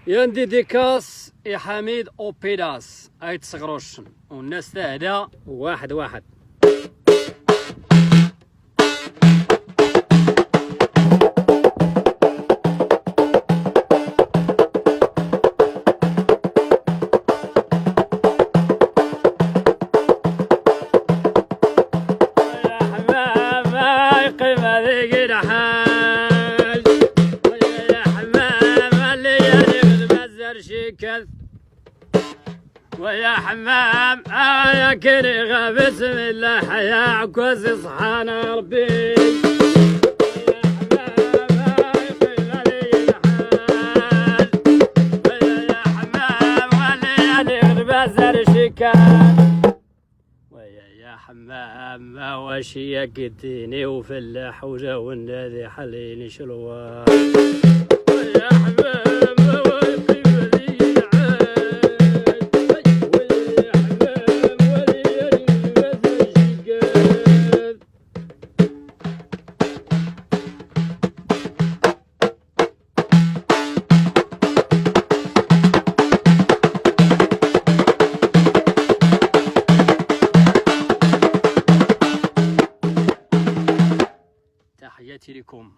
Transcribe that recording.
يا ديديكاس يا حميد اوبيداس اي تصغروش والناس تهدى واحد واحد. يا حمام ما يقيم هذيك الحال، يا حمام اللي يغلب الزرشيكل، ويا حمام يا كريغة بسم الله حيا عكوز صحان ربي. ويا حمام يقيم هذيك الحال، ويا حمام اللي يغلب الزرشيكل، ويا حمام واش يقديني وفلاح وجاو النادي حليني شلوان. ويا حمام ويقيم ذي العاد، ويا حمام وليالي المثل شقاد. تحياتي لكم.